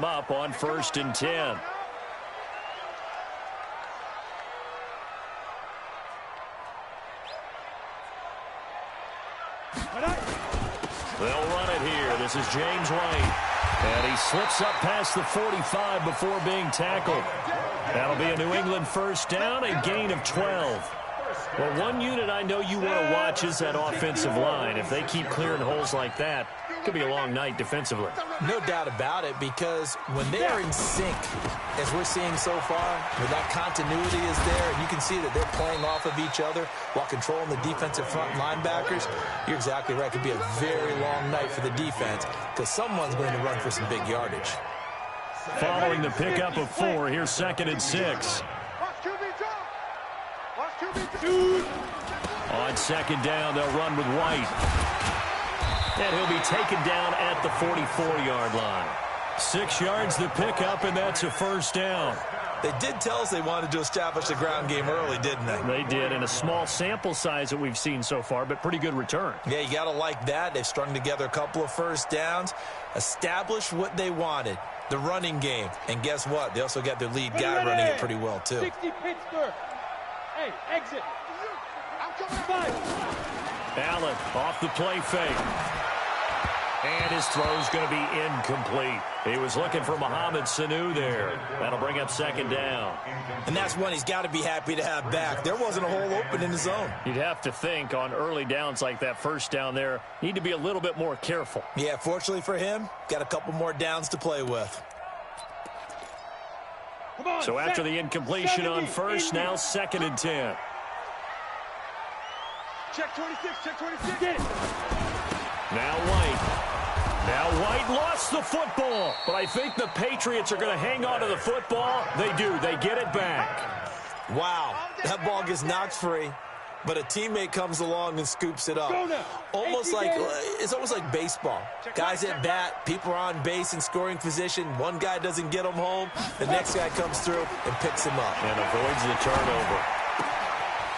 Up on 1st and 10. They'll run it here. This is James White. And he slips up past the 45 before being tackled. That'll be a New England first down, a gain of 12. Well, one unit I know you want to watch is that offensive line. If they keep clearing holes like that, it could be a long night defensively. No doubt about it, because when they are in sync, as we're seeing so far, where that continuity is there, and you can see that they're playing off of each other while controlling the defensive front linebackers, you're exactly right. It could be a very long night for the defense, because someone's going to run for some big yardage. Following the pickup of 4, here's 2nd and 6. On 2nd down, they'll run with White. And he'll be taken down at the 44-yard line. 6 yards the pickup, and that's a first down. They did tell us they wanted to establish the ground game early, didn't they? They did, in a small sample size that we've seen so far, but pretty good return. Yeah, you got to like that. They've strung together a couple of first downs, established what they wanted, the running game. And guess what? They also got their lead guy running it pretty well, too. 60 Pittsburgh. Hey, exit. Allen off the play fake. And his throw's going to be incomplete. He was looking for Mohamed Sanu there. That'll bring up 2nd down. And that's one he's got to be happy to have back. There wasn't a hole open in the zone. You'd have to think on early downs like that first down there, need to be a little bit more careful. Yeah, fortunately for him, got a couple more downs to play with. So after the incompletion on first, now 2nd and 10. Check 26, check 26. Get it. Now White lost the football, but I think the Patriots are going to hang on to the football. They do. They get it back. Wow, that ball gets knocked free, but a teammate comes along and scoops it up. It's almost like baseball. Guys at bat, people are on base in scoring position. One guy doesn't get them home. The next guy comes through and picks him up. And avoids the turnover.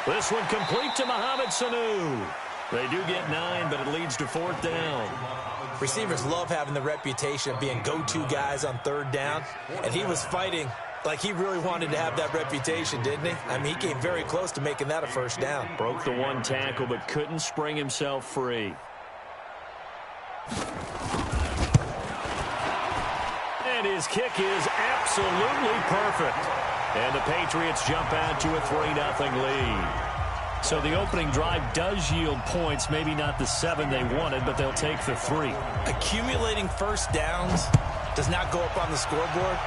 This one complete to Mohamed Sanu. They do get 9, but it leads to 4th down. Receivers love having the reputation of being go-to guys on 3rd down, and he was fighting like he really wanted to have that reputation, didn't he? I mean, he came very close to making that a first down. Broke the 1 tackle, but couldn't spring himself free. And his kick is absolutely perfect. And the Patriots jump out to a 3-0 lead. So the opening drive does yield points, maybe not the 7 they wanted, but they'll take the 3. Accumulating first downs does not go up on the scoreboard,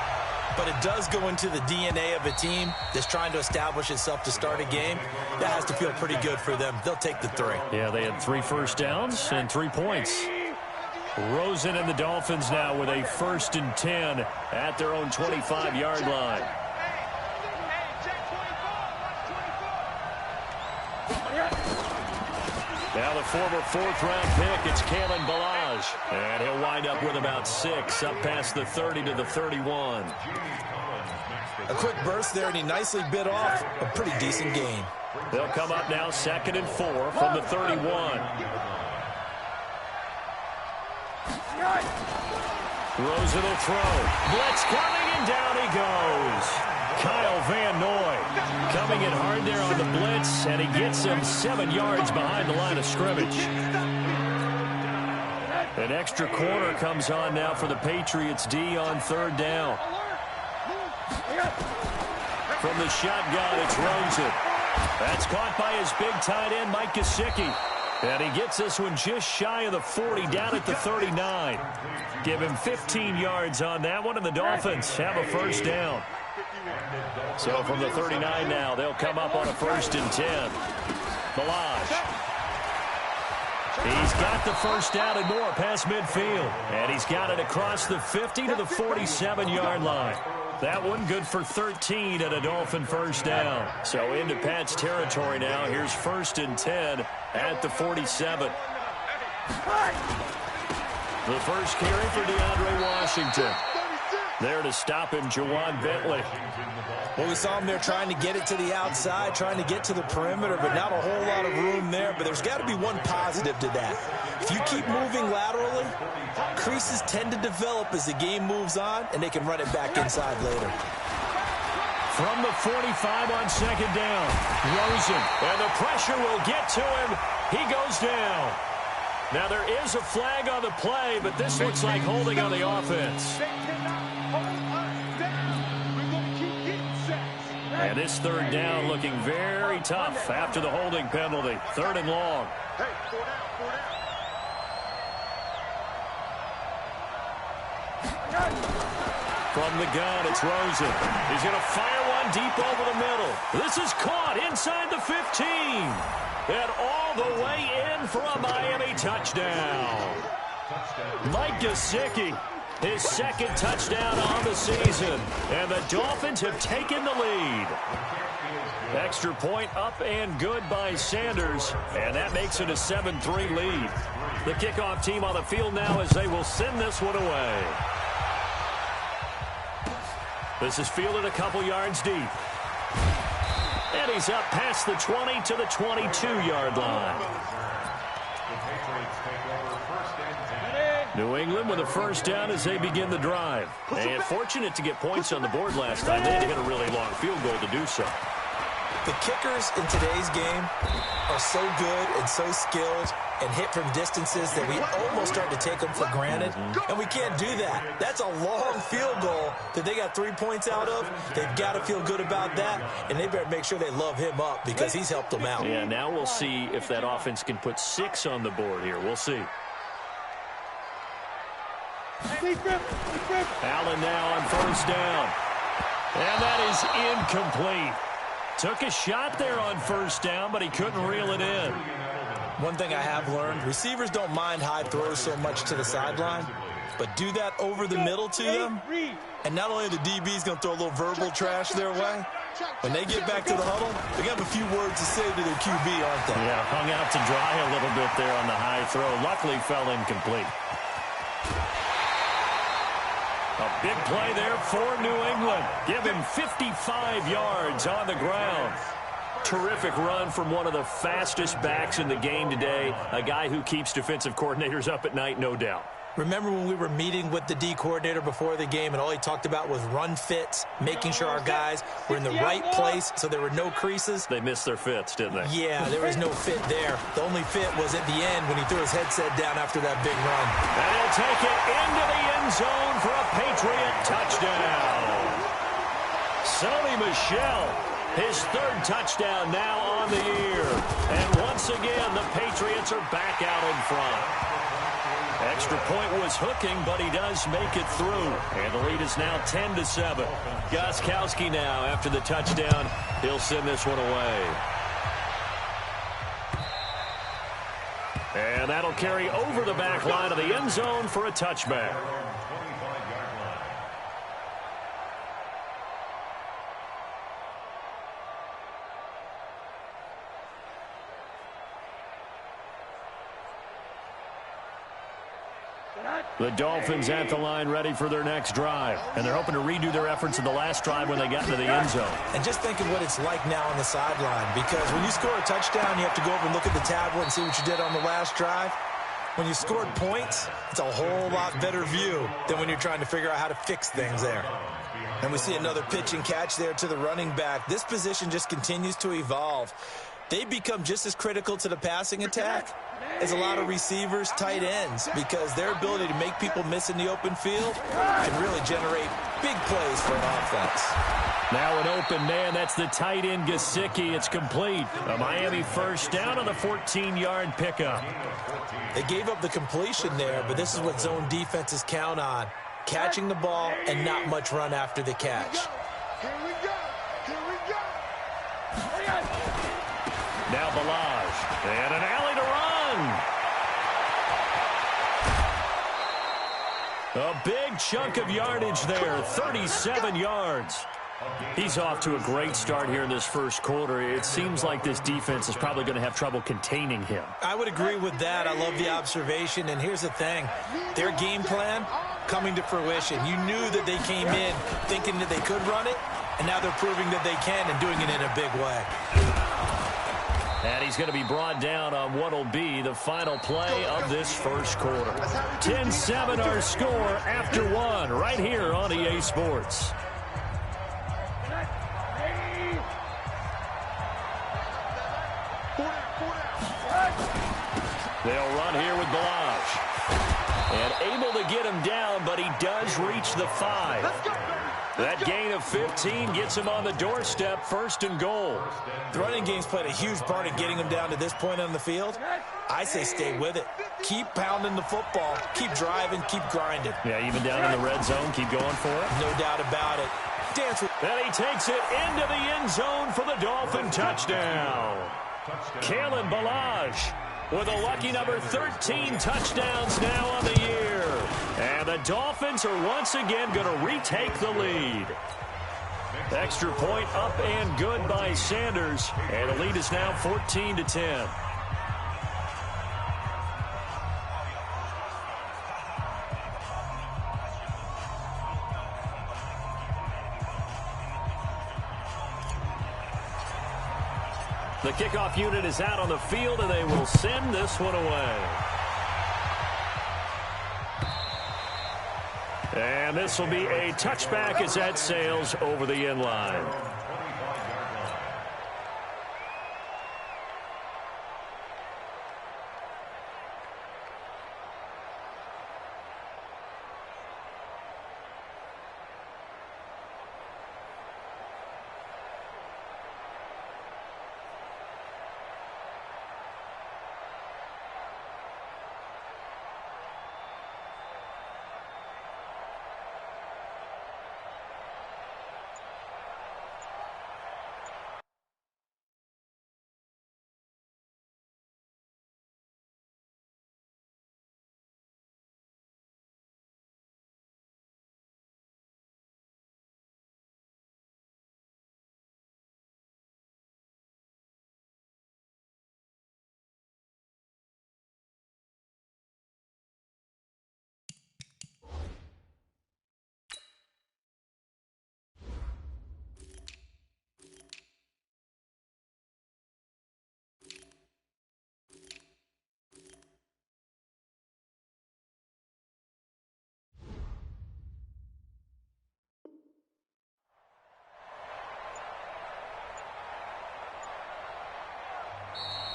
but it does go into the DNA of a team that's trying to establish itself to start a game. That has to feel pretty good for them. They'll take the 3. Yeah, they had 3 first downs and 3 points. Rosen and the Dolphins now with a 1st and 10 at their own 25-yard line. Now the former 4th-round pick, it's Kalen Ballage. And he'll wind up with about 6, up past the 30 to the 31. A quick burst there, and he nicely bit off a pretty decent gain. They'll come up now 2nd and 4 from the 31. Rosen will throw. Blitz coming, and down he goes. Kyle Van Noy coming in hard there on the blitz, and he gets him 7 yards behind the line of scrimmage. An extra corner comes on now for the Patriots D on 3rd down. From the shotgun, it's Rosen. That's caught by his big tight end, Mike Gesicki. And he gets this one just shy of the 40, down at the 39. Give him 15 yards on that one, and the Dolphins have a first down. So from the 39 now, they'll come up on a 1st and 10. Ballage. He's got the first down and more past midfield. And he's got it across the 50 to the 47-yard line. That one good for 13 and a Dolphin first down. So into Pat's territory now. Here's 1st and 10 at the 47. The first carry for DeAndre Washington. There to stop him, Juwan Bentley. Well, we saw him there trying to get it to the outside, trying to get to the perimeter, but not a whole lot of room there. But there's got to be one positive to that. If you keep moving laterally, creases tend to develop as the game moves on, and they can run it back inside later. From the 45 on second down, Rosen, and the pressure will get to him. He goes down. Now, there is a flag on the play, but this looks like holding on the offense. And this third down looking very tough after the holding penalty. 3rd and long. From the gun, it's Rosen. He's going to fire one deep over the middle. This is caught inside the 15. And all the way in for a Miami touchdown. Mike Gesicki, his 2nd touchdown on the season. And the Dolphins have taken the lead. Extra point up and good by Sanders. And that makes it a 7-3 lead. The kickoff team on the field now as they will send this one away. This is fielded a couple yards deep. And he's up past the 20 to the 22-yard line. New England with a first down as they begin the drive. And fortunate to get points on the board last time. They had to hit a really long field goal to do so. The kickers in today's game are so good and so skilled and hit from distances that we almost start to take them for granted. And we can't do that. That's a long field goal that they got 3 points out of. They've got to feel good about that, and they better make sure they love him up because he's helped them out. Yeah, now we'll see if that offense can put 6 on the board here. We'll see. Allen now on first down. And that is incomplete. Took a shot there on first down, but he couldn't reel it in. One thing I have learned, receivers don't mind high throws so much to the sideline, but do that over the middle to them, and not only the DB's going to throw a little verbal trash their way, when they get back to the huddle, they have a few words to say to their QB, aren't they? Yeah, hung out to dry a little bit there on the high throw. Luckily fell incomplete. A big play there for New England. Give him 55 yards on the ground. Terrific run from one of the fastest backs in the game today. A guy who keeps defensive coordinators up at night, no doubt. Remember when we were meeting with the D coordinator before the game and all he talked about was run fits, making sure our guys were in the right place so there were no creases? They missed their fits, didn't they? Yeah, there was no fit there. The only fit was at the end when he threw his headset down after that big run. And he'll take it into the end zone for a Patriot touchdown. Sony Michel, his 3rd touchdown now on the year. And once again, the Patriots are back out in front. Extra point was hooking, but he does make it through. And the lead is now 10-7. Gostkowski now, after the touchdown, he'll send this one away. And that'll carry over the back line of the end zone for a touchback. The Dolphins at the line ready for their next drive. And they're hoping to redo their efforts in the last drive when they got into the end zone. And just think of what it's like now on the sideline. Because when you score a touchdown, you have to go over and look at the tablet and see what you did on the last drive. When you scored points, it's a whole lot better view than when you're trying to figure out how to fix things there. And we see another pitch and catch there to the running back. This position just continues to evolve. They become just as critical to the passing attack as a lot of receivers, tight ends, because their ability to make people miss in the open field can really generate big plays for an offense. Now an open man. That's the tight end Gesicki. It's complete. A Miami first down on the 14-yard pickup. They gave up the completion there, but this is what zone defenses count on. Catching the ball and not much run after the catch. Here we go. Here we go. Now Balaj. And an alley to run. A big chunk of yardage there. 37 yards. He's off to a great start here in this first quarter. It seems like this defense is probably going to have trouble containing him. I would agree with that. I love the observation. And here's the thing. Their game plan coming to fruition. You knew that they came in thinking that they could run it, and now they're proving that they can and doing it in a big way. And he's going to be brought down on what will be the final play of this first quarter. 10-7 our score after one right here on EA Sports. They'll run here with Balazs. And able to get him down, but he does reach the 5. That gain of 15 gets him on the doorstep, first and goal. The running game's played a huge part in getting him down to this point on the field. I say stay with it. Keep pounding the football. Keep driving. Keep grinding. Yeah, even down in the red zone, keep going for it. No doubt about it. Dance with. And he takes it into the end zone for the Dolphin touchdown. Kalen Balazs with a lucky number 13 touchdowns now on the year. And the Dolphins are once again going to retake the lead. Extra point up and good by Sanders. And the lead is now 14-10. The kickoff unit is out on the field, and they will send this one away. And this will be a touchback as that sails over the end line.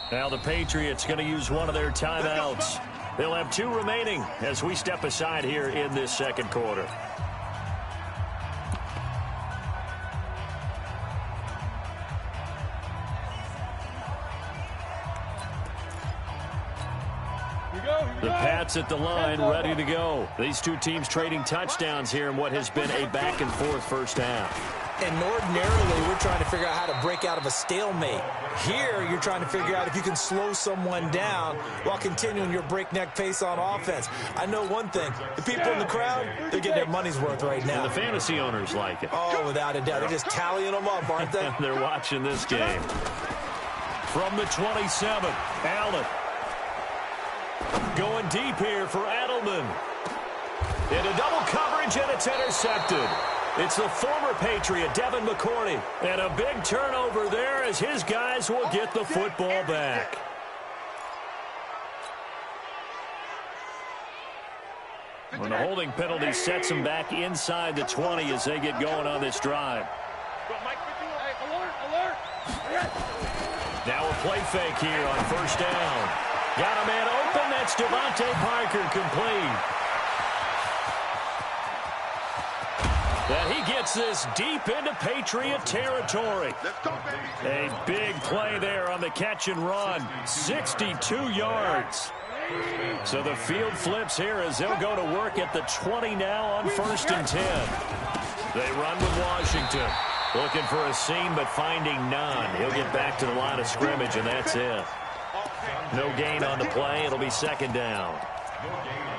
Now the Patriots going to use one of their timeouts. They'll have 2 remaining as we step aside here in this second quarter. The Pats at the line, ready to go. These two teams trading touchdowns here in what has been a back-and-forth first half. And ordinarily, we're trying to figure out how to break out of a stalemate. Here, you're trying to figure out if you can slow someone down while continuing your breakneck pace on offense. I know one thing. The people in the crowd, they're getting their money's worth right now. And the fantasy owners like it. Oh, without a doubt. They're just tallying them up, aren't they? They're watching this game. From the 27, Allen. Going deep here for Adelman. Into double coverage, and it's intercepted. It's the former Patriot, Devin McCourty. And a big turnover there as his guys will get the football back. When the holding penalty sets them back inside the 20 as they get going on this drive. Now a play fake here on first down. Got a man open. That's Devontae Parker complete. And he gets this deep into Patriot territory. A big play there on the catch and run. 62 yards. So the field flips here as they'll go to work at the 20 now on first and 10. They run with Washington. Looking for a seam, but finding none. He'll get back to the line of scrimmage, and that's it. No gain on the play. It'll be second down.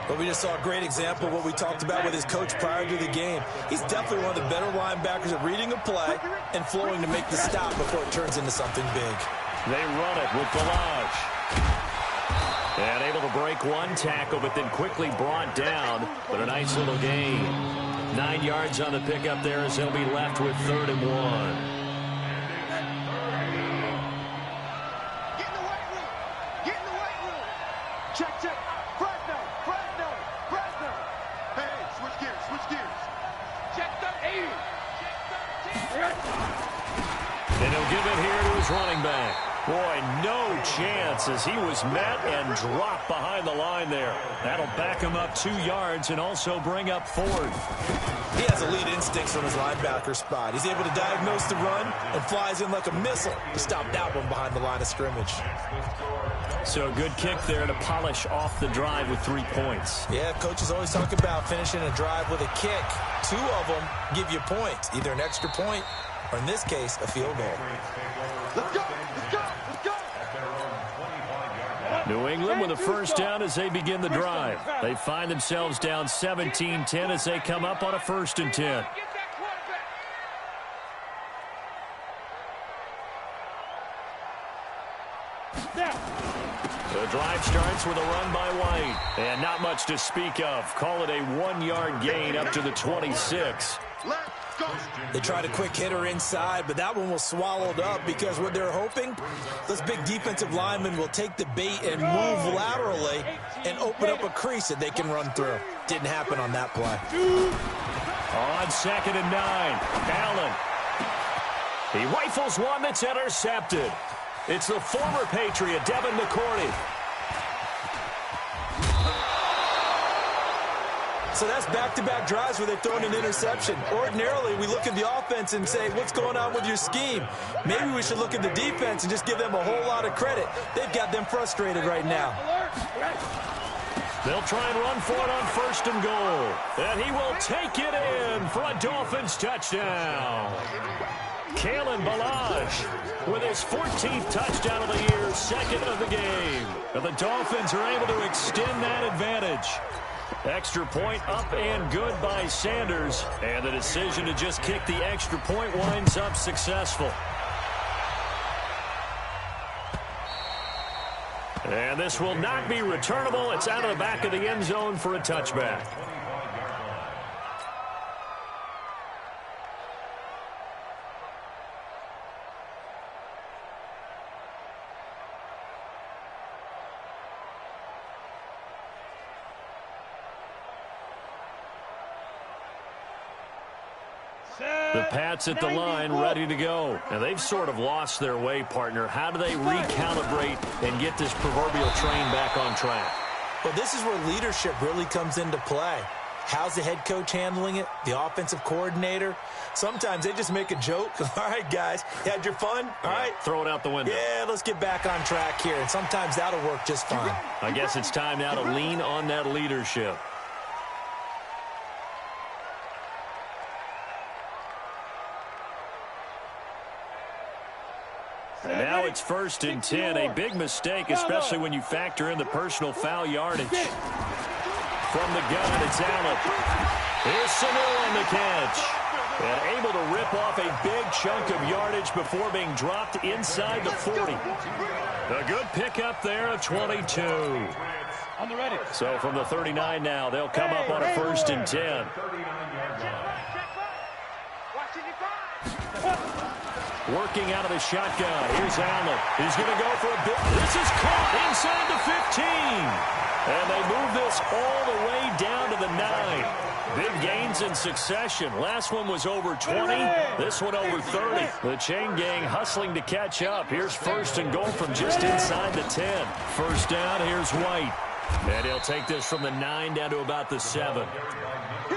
But we just saw a great example of what we talked about with his coach prior to the game. He's definitely one of the better linebackers at reading a play and flowing to make the stop before it turns into something big. They run it with Balazs. And able to break one tackle, but then quickly brought down. But a nice little gain. 9 yards on the pickup there as they'll be left with 3rd and 1. Get in the weight room. Get in the weight room. Check, check. Fresno. Hey, switch gears. Check 13. And he'll give it here to his running back. Boy, no chance as he was met and dropped behind the line there. That'll back him up 2 yards and also bring up 4th. He has elite instincts from his linebacker spot. He's able to diagnose the run and flies in like a missile to stop that one behind the line of scrimmage. So a good kick there to polish off the drive with 3 points. Yeah, coaches always talk about finishing a drive with a kick. 2 of them give you points, either an extra point or, in this case, a field goal. Let's go. New England with a first down as they begin the drive. They find themselves down 17-10 as they come up on a 1st and 10. The drive starts with a run by White. And not much to speak of. Call it a 1-yard gain up to the 26. They tried a quick hitter inside, but that one was swallowed up because what they're hoping, those big defensive linemen will take the bait and move laterally and open up a crease that they can run through. Didn't happen on that play. On 2nd and 9, Allen. He rifles one that's intercepted. It's the former Patriot, Devin McCourty. So that's back-to-back drives where they've thrown an interception. Ordinarily, we look at the offense and say, what's going on with your scheme? Maybe we should look at the defense and just give them a whole lot of credit. They've got them frustrated right now. They'll try and run for it on 1st and goal. And he will take it in for a Dolphins touchdown. Kalen Ballage with his 14th touchdown of the year, 2nd of the game. And the Dolphins are able to extend that advantage. Extra point up and good by Sanders. And the decision to just kick the extra point winds up successful. And this will not be returnable. It's out of the back of the end zone for a touchback. The Pats at the line ready to go. And they've sort of lost their way, partner. How do they recalibrate and get this proverbial train back on track? Well, this is where leadership really comes into play. How's the head coach handling it? The offensive coordinator? Sometimes they just make a joke. All right, guys, you had your fun? All right. Throw it out the window. Yeah, let's get back on track here. And sometimes that'll work just fine. I guess it's time now to lean on that leadership. And now it's 1st and 10. A big mistake, especially when you factor in the personal foul yardage. From the gun, it's Allen. Here's Sanu on the catch. And able to rip off a big chunk of yardage before being dropped inside the 40. A good pickup there of 22. On the ready. So from the 39 now, they'll come up on a 1st and 10. Working out of the shotgun. Here's Allen. He's going to go for a bit. This is caught inside the 15. And they move this all the way down to the 9. Big gains in succession. Last one was over 20. This one over 30. The chain gang hustling to catch up. Here's 1st and goal from just inside the 10. First down, here's White. And he'll take this from the 9 down to about the 7.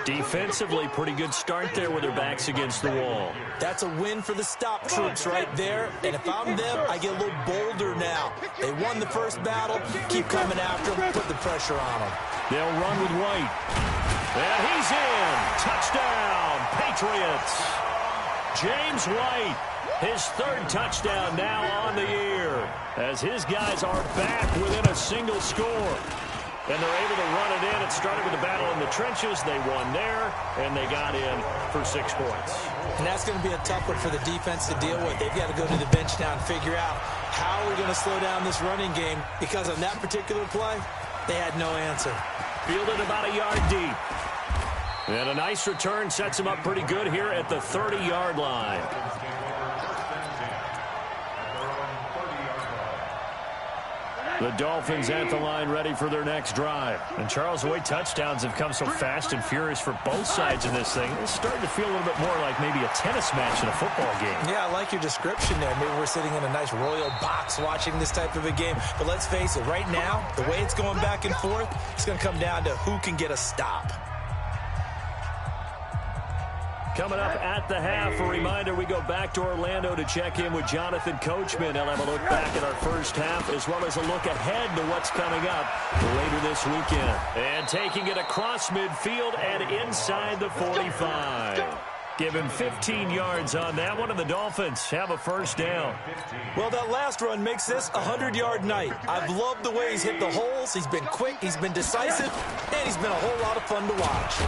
Defensively, pretty good start there with their backs against the wall. That's a win for the stop troops right there. And if I'm them, I get a little bolder now. They won the first battle. Keep coming after them. Put the pressure on them. They'll run with White. And he's in. Touchdown, Patriots. James White, his 3rd touchdown now on the year, as his guys are back within a single score. and they're able to run it in. It started with a battle in the trenches. They won there, and they got in for 6 points. And that's going to be a tough one for the defense to deal with. They've got to go to the bench now and figure out how we're going to slow down this running game, because on that particular play, they had no answer. Fielded about a yard deep. And a nice return sets him up pretty good here at the 30-yard line. The Dolphins at the line ready for their next drive. And Charles, the way touchdowns have come so fast and furious for both sides of this thing, it's starting to feel a little bit more like maybe a tennis match in a football game. Yeah, I like your description there. Maybe we're sitting in a nice royal box watching this type of a game. But let's face it, right now, the way it's going back and forth, it's going to come down to who can get a stop. Coming up at the half, a reminder, we go back to Orlando to check in with Jonathan Coachman. He'll have a look back at our first half as well as a look ahead to what's coming up later this weekend. And taking it across midfield and inside the 45. Give him 15 yards on that one, and the Dolphins have a first down. Well, that last run makes this a 100-yard night. I've loved the way he's hit the holes. He's been quick, he's been decisive, and he's been a whole lot of fun to watch.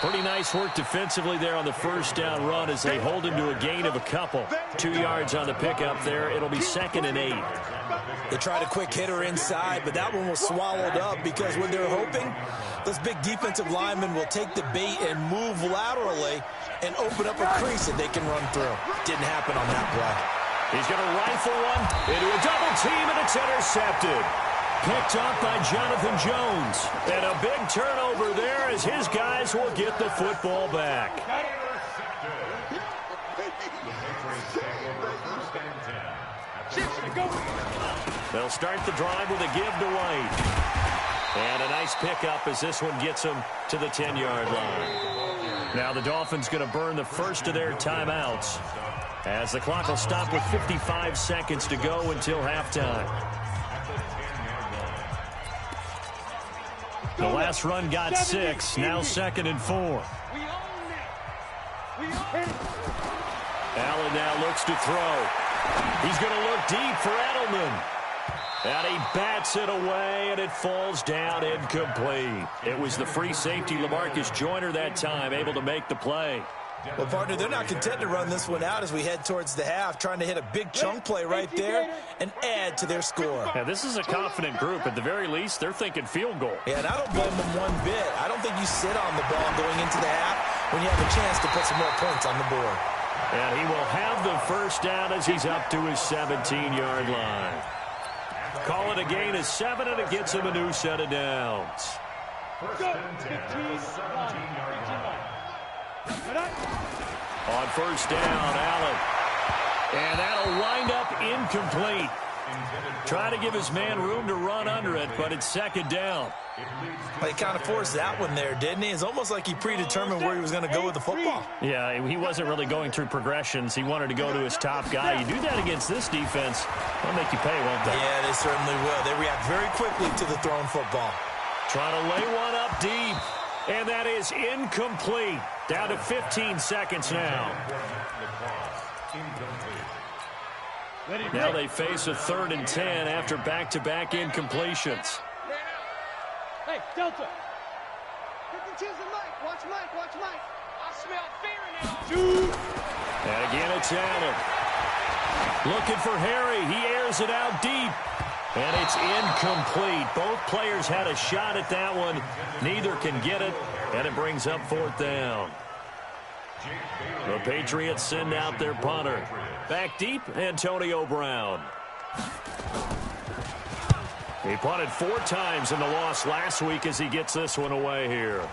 Pretty nice work defensively there on the first down run as they hold him to a gain of a couple. 2 yards on the pickup there. It'll be 2nd and 8. They tried a quick hitter inside, but that one was swallowed up because when they're hoping, those big defensive linemen will take the bait and move laterally and open up a crease that they can run through. Didn't happen on that play. He's going to rifle one into a double team, and it's intercepted. Picked up by Jonathan Jones. And a big turnover there as his guys will get the football back. They'll start the drive with a give to White. And a nice pickup as this one gets him to the 10-yard line. Now the Dolphins going to burn the first of their timeouts as the clock will stop with 55 seconds to go until halftime. The last run got 6. Now 2nd and 4. Allen now looks to throw. He's going to look deep for Edelman. And he bats it away, and it falls down incomplete. It was the free safety, LaMarcus Joyner, that time, able to make the play. Well, partner, they're not content to run this one out as we head towards the half, trying to hit a big chunk play right there and add to their score. Yeah, this is a confident group. At the very least, they're thinking field goal. Yeah, and I don't blame them one bit. I don't think you sit on the ball going into the half when you have a chance to put some more points on the board. And he will have the first down as he's up to his 17-yard line. Call it a gain of 7, and it gets him a new set of downs. On first down, Allen. And that'll wind up incomplete. Trying to give his man room to run under it, but it's 2nd down. He kind of forced that one there, didn't he? It's almost like he predetermined where he was going to go with the football. Yeah, he wasn't really going through progressions. He wanted to go to his top guy. You do that against this defense, they'll make you pay, won't they? Yeah, they certainly will. They react very quickly to the thrown football. Trying to lay one up deep. And that is incomplete. Down to 15 seconds now. Now they face a 3rd and 10 after back-to-back incompletions. Hey, Delta. Pick and Mike. Watch Mike. Watch Mike. I smell fear in it. And again, it's Allen. Looking for Harry. He airs it out deep. And it's incomplete. Both players had a shot at that one. Neither can get it. And it brings up 4th down. The Patriots send out their punter. Back deep, Antonio Brown. He punted 4 times in the loss last week as he gets this one away here.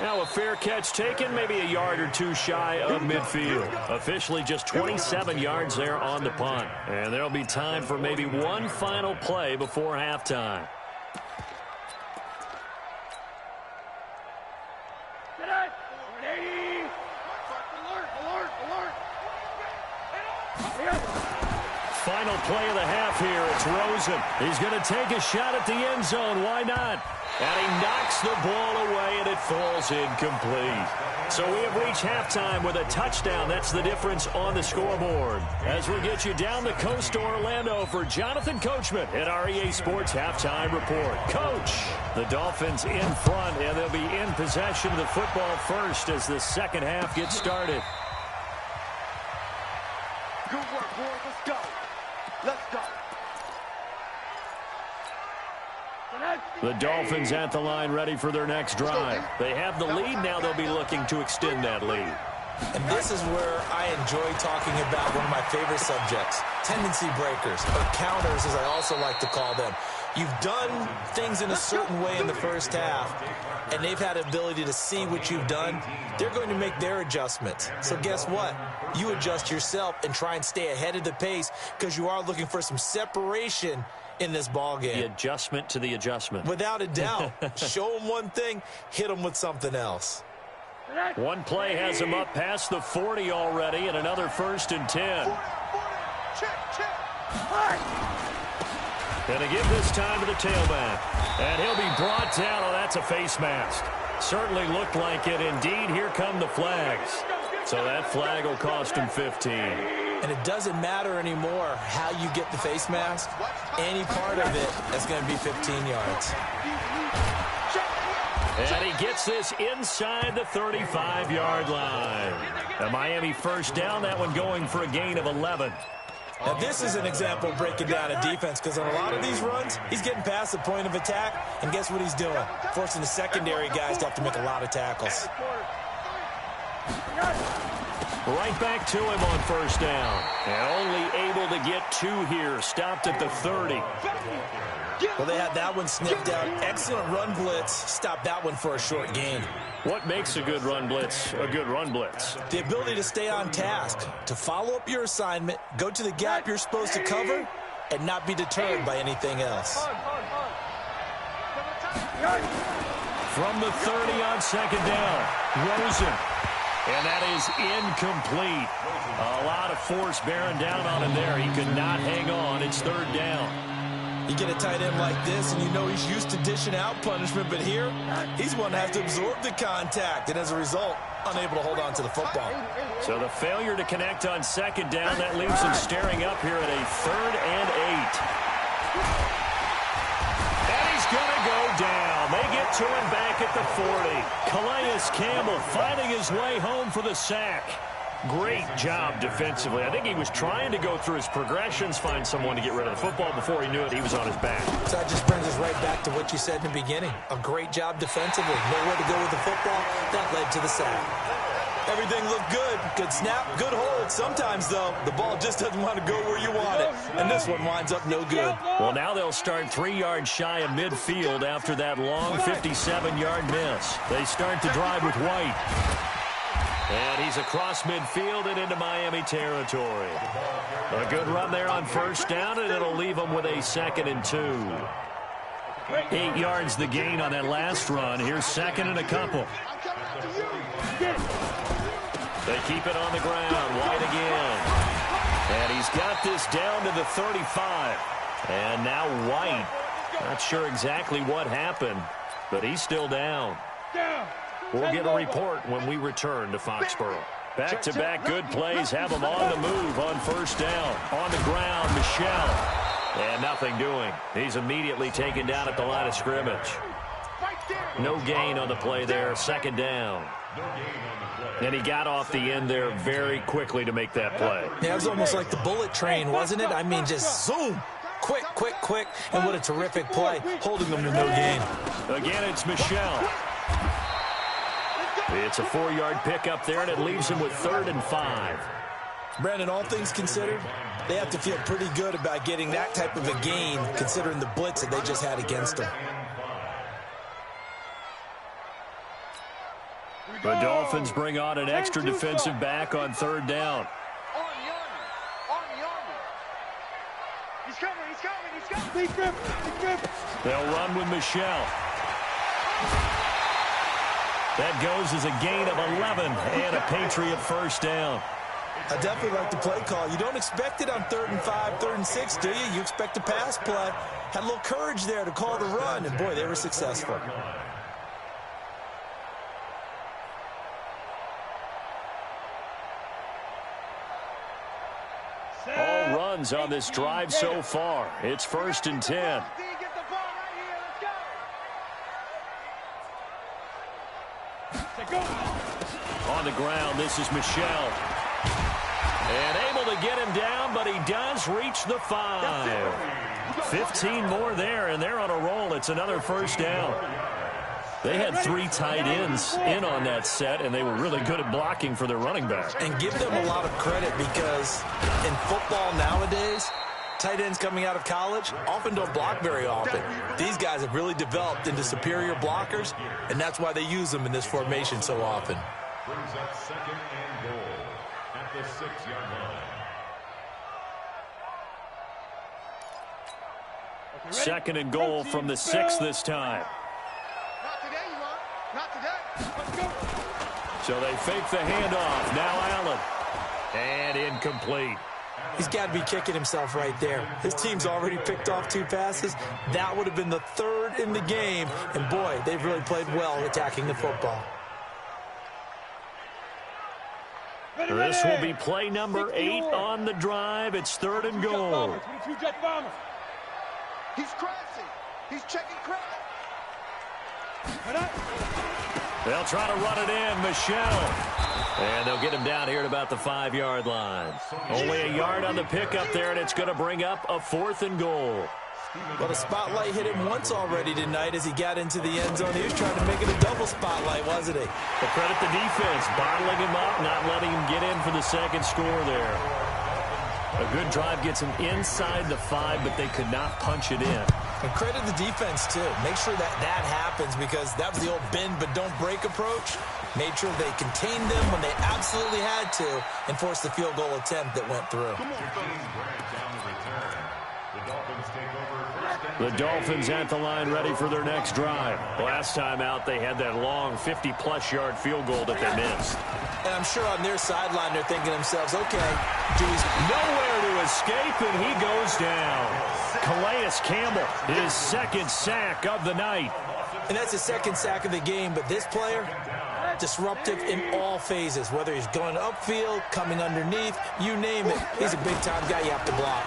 Now a fair catch taken, maybe a yard or 2 shy of midfield. Officially just 27 yards there on the punt. And there'll be time for maybe one final play before halftime. final play of the half here. It's Rosen. He's going to take a shot at the end zone. Why not? And he knocks the ball away, and it falls incomplete. So we have reached halftime with a touchdown. That's the difference on the scoreboard. As we get you down the coast to Orlando for Jonathan Coachman at our EA Sports Halftime Report. Coach, the Dolphins in front, and they'll be in possession of the football first as the second half gets started. Good work, boys. Let's go. Let's go. The Dolphins at the line ready for their next drive. They have the lead. Now they'll be looking to extend that lead. And this is where I enjoy talking about one of my favorite subjects, tendency breakers, or counters as I also like to call them. You've done things in a certain way in the first half, and they've had the ability to see what you've done. They're going to make their adjustments. So guess what? You adjust yourself and try and stay ahead of the pace because you are looking for some separation in this ball game. The adjustment to the adjustment. Without a doubt. Show them one thing, hit them with something else. One play has him up past the 40 already, and another 1st and 10. And to give this time to the tailback. And he'll be brought down. Oh, that's a face mask. Certainly looked like it. Indeed, here come the flags. So that flag will cost him 15. And it doesn't matter anymore how you get the face mask. Any part of it, that's going to be 15 yards. And he gets this inside the 35-yard line. A Miami first down, that one going for a gain of 11. Now, this is an example of breaking down a defense because on a lot of these runs, he's getting past the point of attack, and guess what he's doing? Forcing the secondary guys to have to make a lot of tackles. Right back to him on first down. And only able to get 2 here. Stopped at the 30. Well, they had that one sniffed out. Excellent run blitz. Stopped that one for a short gain. What makes a good run blitz a good run blitz? The ability to stay on task, to follow up your assignment, go to the gap you're supposed to cover, and not be deterred by anything else. From the 30 on second down, Rosen. And that is incomplete. A lot of force bearing down on him there. He could not hang on. It's 3rd down. You get a tight end like this, and you know he's used to dishing out punishment, but here, he's one that has to absorb the contact, and as a result, unable to hold on to the football. So the failure to connect on second down, that leaves him staring up here at a 3rd and 8. And he's going to go down. They get to him back at the 40. Calais Campbell finding his way home for the sack. Great job defensively. I think he was trying to go through his progressions, find someone to get rid of the football. Before he knew it, he was on his back. So that just brings us right back to what you said in the beginning. A great job defensively. Nowhere to go with the football. That led to the sack. Everything looked good. Good snap, good hold. Sometimes, though, the ball just doesn't want to go where you want it. And this one winds up no good. Well, now they'll start 3 yards shy of midfield after that long 57-yard miss. They start the drive with White. And he's across midfield and into Miami territory. A good run there on first down, and it'll leave him with a 2nd and 2. 8 yards the gain on that last run. Here's 2nd and a couple. They keep it on the ground. White again. And he's got this down to the 35. And now White. Not sure exactly what happened, but he's still down. We'll get a report when we return to Foxborough. Back-to-back good plays have him on the move on first down. On the ground, Michel. And nothing doing. He's immediately taken down at the line of scrimmage. No gain on the play there. 2nd down. And he got off the end there very quickly to make that play. Yeah, it was almost like the bullet train, wasn't it? I mean, just zoom. Quick, quick, quick. And what a terrific play, holding them to no gain. Again, it's Michel. It's a 4-yard pickup there, and it leaves him with 3rd and 5. Brandon, all things considered, they have to feel pretty good about getting that type of a gain, considering the blitz that they just had against them. The Dolphins bring on an extra defensive back on 3rd down. He's coming. They'll run with Michel. That goes as a gain of 11 and a Patriot first down. I definitely like the play call. You don't expect it on 3rd and 5, 3rd and 6, do you? You expect a pass play. Had a little courage there to call the run, and boy, they were successful. All runs on this drive so far. It's 1st and 10. On the ground, this is Michel. And able to get him down, but he does reach the 5. 15 more there, and they're on a roll. It's another 1st down. They had 3 tight ends in on that set, and they were really good at blocking for their running back. And give them a lot of credit because in football nowadays, tight ends coming out of college often don't block very often. These guys have really developed into superior blockers, and that's why they use them in this formation so often. Brings up 2nd and goal at the 6-yard line. 2nd and goal from the 6 this time. Not today, you are. Not today. Let's go. So they fake the handoff. Now Allen. And incomplete. He's got to be kicking himself right there. His team's already picked off 2 passes. That would have been the 3rd in the game. And, boy, they've really played well attacking the football. This will be play number 8 on the drive. It's 3rd and goal. He's crashing. He's checking crash. They'll try to run it in. Michel. And they'll get him down here at about the 5-yard line. Only a yard on the pickup there, and it's going to bring up a 4th and goal. Well, the spotlight hit him once already tonight as he got into the end zone. He was trying to make it a double spotlight, wasn't he? But credit the defense, bottling him up, not letting him get in for the 2nd score there. A good drive gets him inside the 5, but they could not punch it in. And credit the defense, too. Make sure that happens because that was the old bend but don't break approach. Made sure they contained them when they absolutely had to and forced the field goal attempt that went through. The Dolphins at the line ready for their next drive. Last time out, they had that long 50-plus yard field goal that they missed. And I'm sure on their sideline they're thinking to themselves, okay, Dewey's nowhere to escape, and he goes down. Calais Campbell, his 2nd sack of the night. And that's his 2nd sack of the game, but this player, disruptive in all phases, whether he's going upfield, coming underneath, you name it. He's a big-time guy you have to block.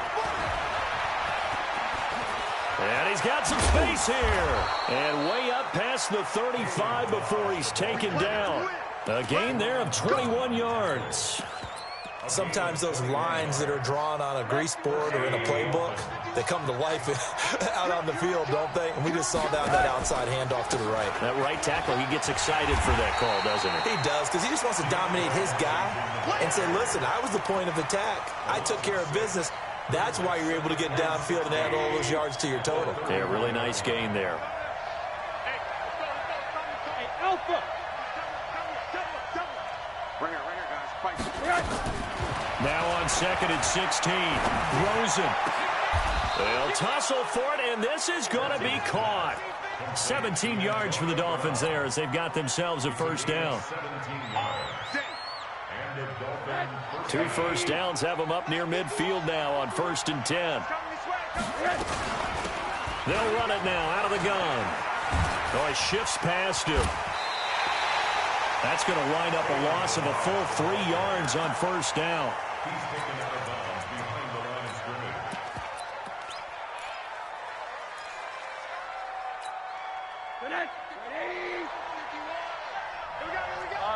And he's got some space here. And way up past the 35 before he's taken down. A gain there of 21 yards. Sometimes those lines that are drawn on a grease board or in a playbook, they come to life out on the field, don't they? And we just saw down that outside handoff to the right. That right tackle, he gets excited for that call, doesn't he? He does, because he just wants to dominate his guy and say, listen, I was the point of attack. I took care of business. That's why you're able to get downfield and add all those yards to your total. Yeah, really nice gain there. Hey, Alpha. Right here, guys. Fight. Now on 2nd and 16. Rosen. They'll tussle for it, and this is going to be caught. 17 yards for the Dolphins there as they've got themselves a 1st down. 2 1st downs have them up near midfield now on 1st and 10. They'll run it now out of the gun. Oh, he shifts past him. That's going to wind up a loss of a full 3 yards on 1st down. He's taken out of bounds behind the line of scrimmage.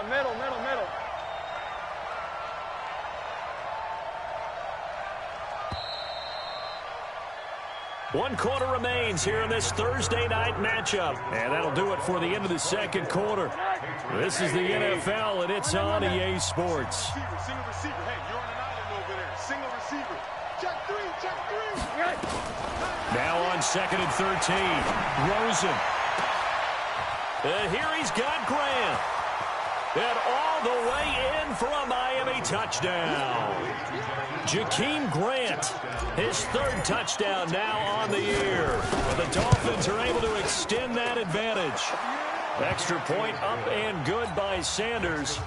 Middle. 1 quarter remains here in this Thursday night matchup. And that'll do it for the end of the 2nd quarter. This is the NFL, and it's on EA Sports. Single receiver. Hey, you're on an island over there. Single receiver. Check 3. Now on 2nd and 13. Rosen. Here he's got Grant. And all the way in for a Miami touchdown. Jakeem Grant, his 3rd touchdown now on the year. And the Dolphins are able to extend that advantage. Extra point up and good by Sanders.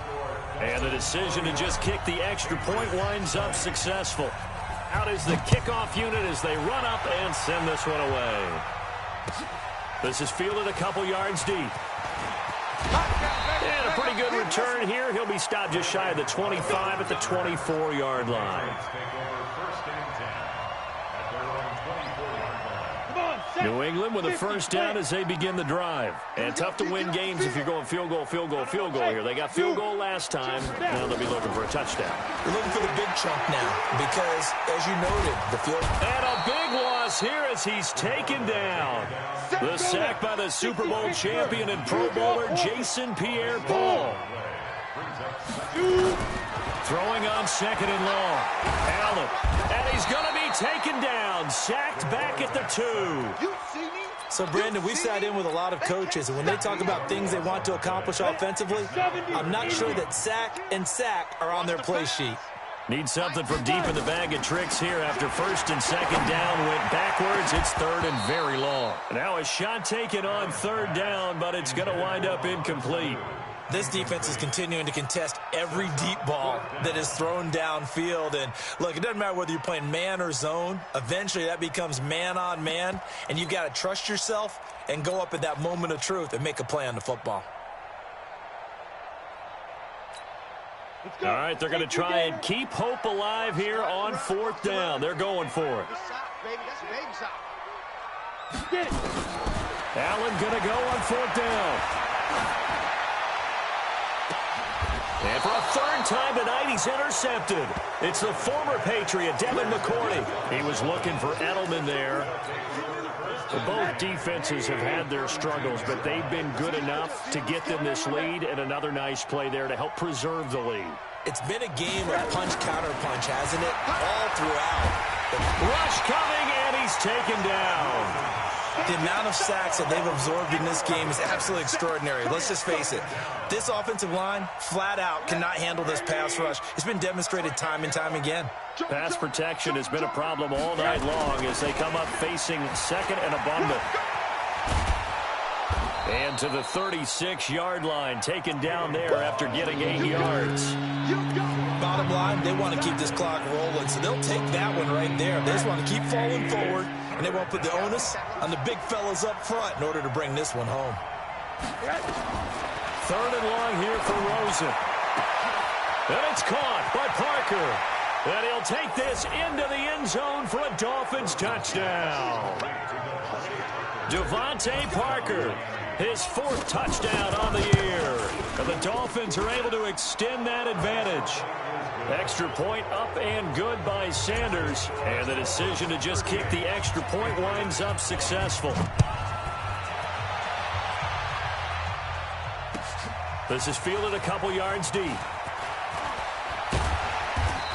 And the decision to just kick the extra point winds up successful. Out is the kickoff unit as they run up and send this one away. This is fielded a couple yards deep. And a pretty good return here. He'll be stopped just shy of the 25 at the 24-yard line. New England with a first down as they begin the drive. And tough to win games if you're going field goal here. They got field goal last time. Now they'll be looking for a touchdown. They're looking for the big chunk now because, as you noted, the field... And a big loss here as he's taken down. The sack by the Super Bowl champion and Pro Bowler Jason Pierre-Paul. Throwing on second and long. Allen. And he's going to be taken down. Sacked back at the 2. So, Brandon, we've sat in with a lot of coaches, and when they talk about things they want to accomplish offensively, I'm not sure that sack and sack are on their play sheet. Need something from deep in the bag of tricks here after first and second down went backwards. It's third and very long. Now a shot taken on third down, but it's going to wind up incomplete. This defense is continuing to contest every deep ball that is thrown downfield. And, look, it doesn't matter whether you're playing man or zone. Eventually, that becomes man-on-man, and you've got to trust yourself and go up at that moment of truth and make a play on the football. All right, they're going to try and keep hope alive here on fourth down. They're going for it. Allen going to go on fourth down. And for a third time tonight, he's intercepted. It's the former Patriot, Devin McCourty. He was looking for Edelman there. Both defenses have had their struggles, but they've been good enough to get them this lead, and another nice play there to help preserve the lead. It's been a game of punch-counter-punch, hasn't it? All throughout. Rush coming, and he's taken down. The amount of sacks that they've absorbed in this game is absolutely extraordinary. Let's just face it. This offensive line, flat out, cannot handle this pass rush. It's been demonstrated time and time again. Pass protection has been a problem all night long as they come up facing second and abundant. And to the 36-yard line, taken down there after getting 8 yards. Bottom line, they want to keep this clock rolling, so they'll take that one right there. They just want to keep falling forward, and they won't put the onus on the big fellas up front in order to bring this one home. Third and long here for Rosen. And it's caught by Parker. And he'll take this into the end zone for a Dolphins touchdown. Devontae Parker, his fourth touchdown on the year. And the Dolphins are able to extend that advantage. Extra point up and good by Sanders. And the decision to just kick the extra point winds up successful. This is fielded a couple yards deep.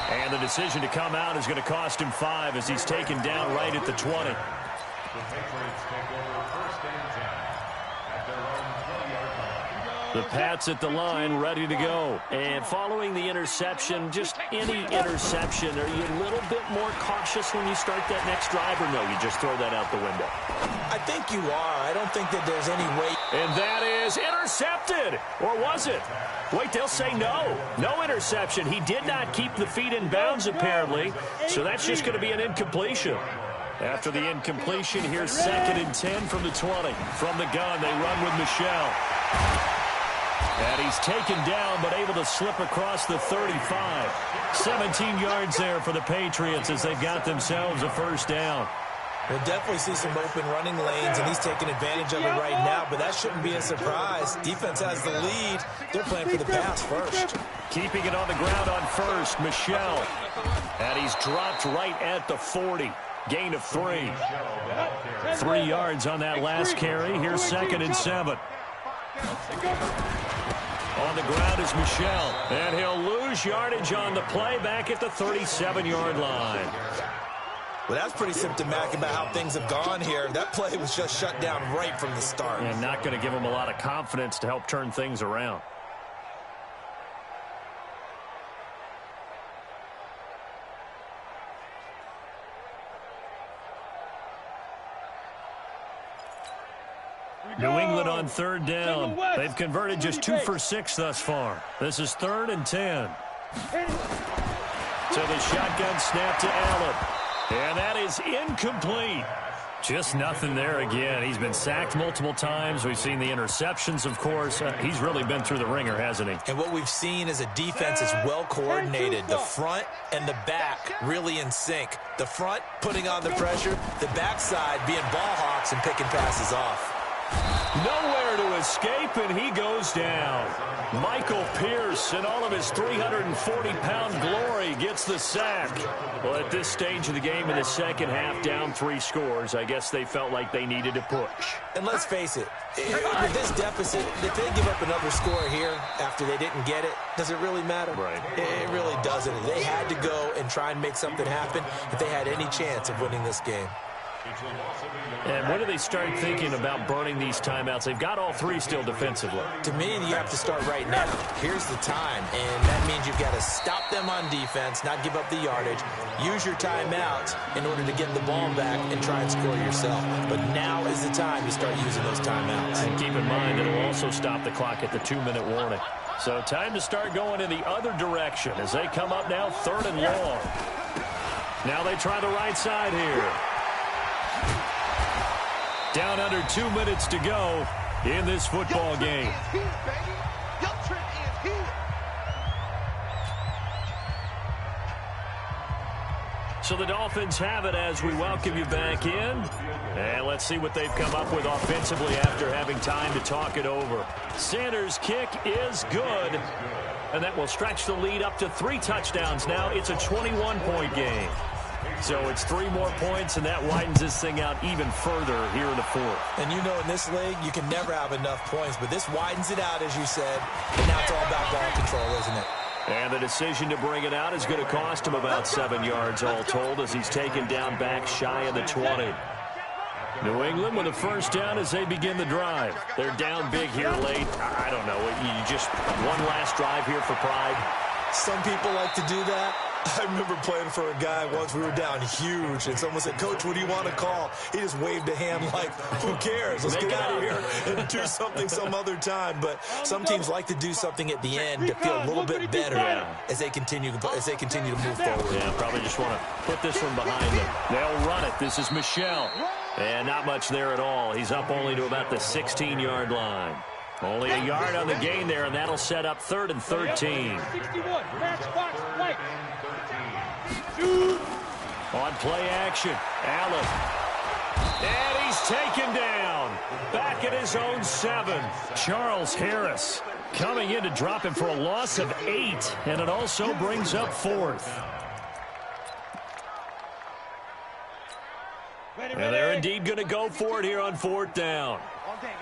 And the decision to come out is going to cost him 5 as he's taken down right at the 20. The Pats at the line, ready to go. And following the interception, just any interception, are you a little bit more cautious when you start that next drive, or no, you just throw that out the window? I think you are. I don't think that there's any way. And that is intercepted. Or was it? Wait, they'll say no. No interception. He did not keep the feet in bounds, apparently. So that's just going to be an incompletion. After the incompletion, here's second and 10 from the 20. From the gun, they run with Michel. And he's taken down, but able to slip across the 35. 17 yards there for the Patriots as they've got themselves a first down. We'll definitely see some open running lanes, and he's taking advantage of it right now, but that shouldn't be a surprise. Defense has the lead. They're playing for the pass first. Keeping it on the ground on first, Michel. And he's dropped right at the 40. Gain of 3. 3 yards on that last carry. Here's second and 7. On the ground is Michel. And he'll lose yardage on the play back at the 37-yard line. Well, that's pretty symptomatic about how things have gone here. That play was just shut down right from the start. And not going to give him a lot of confidence to help turn things around. New England on third down. They've converted just 2 for 6 thus far. This is 3rd and 10. So the shotgun snap to Allen. And that is incomplete. Just nothing there again. He's been sacked multiple times. We've seen the interceptions, of course. He's really been through the ringer, hasn't he? And what we've seen is a defense that's well coordinated. The front and the back really in sync. The front putting on the pressure. The backside being ball hawks and picking passes off. Nowhere to escape, and he goes down. Michael Pierce, in all of his 340-pound glory, gets the sack. Well, at this stage of the game in the second half, down 3 scores, I guess they felt like they needed to push. And let's face it, with this deficit, if they give up another score here after they didn't get it, does it really matter? Right. It really doesn't. They had to go and try and make something happen if they had any chance of winning this game. And when do they start thinking about burning these timeouts? They've got all 3 still defensively. To me, you have to start right now. Here's the time, and that means you've got to stop them on defense, not give up the yardage, use your timeouts in order to get the ball back and try and score yourself. But now is the time to start using those timeouts. And keep in mind, it'll also stop the clock at the 2-minute warning. So time to start going in the other direction as they come up now 3rd and long. Now they try the right side here. Down under 2 minutes to go in this football game. So the Dolphins have it as we welcome you back in. And let's see what they've come up with offensively after having time to talk it over. Sanders' kick is good. And that will stretch the lead up to 3 touchdowns now. It's a 21-point game. So it's 3 more points, and that widens this thing out even further here in the 4th. And you know in this league, you can never have enough points, but this widens it out, as you said. And now it's all about ball control, isn't it? And the decision to bring it out is going to cost him about 7 yards all told as he's taken down back shy of the 20. New England with a first down as they begin the drive. They're down big here late. I don't know. You just one last drive here for pride. Some people like to do that. I remember playing for a guy once. We were down huge, and someone said, "Coach, what do you want to call?" He just waved a hand like, "Who cares? Let's get out of here and do something some other time." But some teams like to do something at the end to feel a little bit better as they continue to move forward. Yeah, probably just want to put this one behind them. They'll run it. This is Michel. And not much there at all. He's up only to about the 16-yard line. Only a yard on the gain there, and that'll set up 3rd and 13. 61, box, right. On play action, Allen. And he's taken down. Back at his own 7. Charles Harris coming in to drop him for a loss of 8. And it also brings up 4th. And they're indeed going to go for it here on 4th down.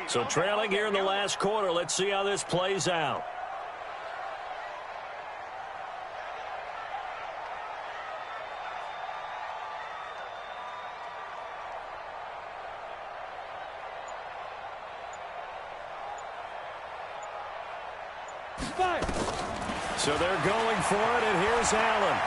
So trailing here in the last quarter. Let's see how this plays out. So they're going for it, and here's Allen.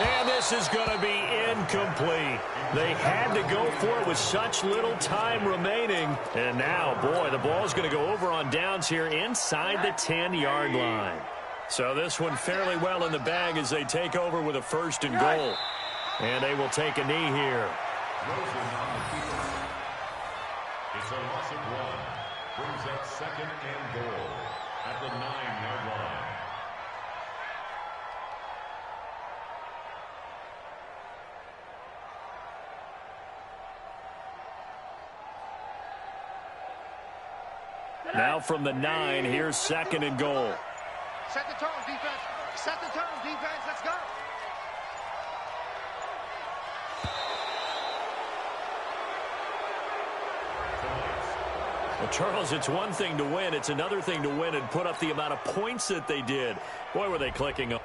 And this is going to be incomplete. They had to go for it with such little time remaining. And now, boy, the ball's going to go over on downs here inside the 10-yard line. So this one fairly well in the bag as they take over with a 1st and goal. And they will take a knee here. It's a loss of 1. Brings up 2nd and goal at the 9-yard line. Now from the 9, here's 2nd and goal. Set the tone, defense. Set the tone, defense. Let's go. Well, Charles, it's one thing to win. It's another thing to win and put up the amount of points that they did. Boy, were they clicking up.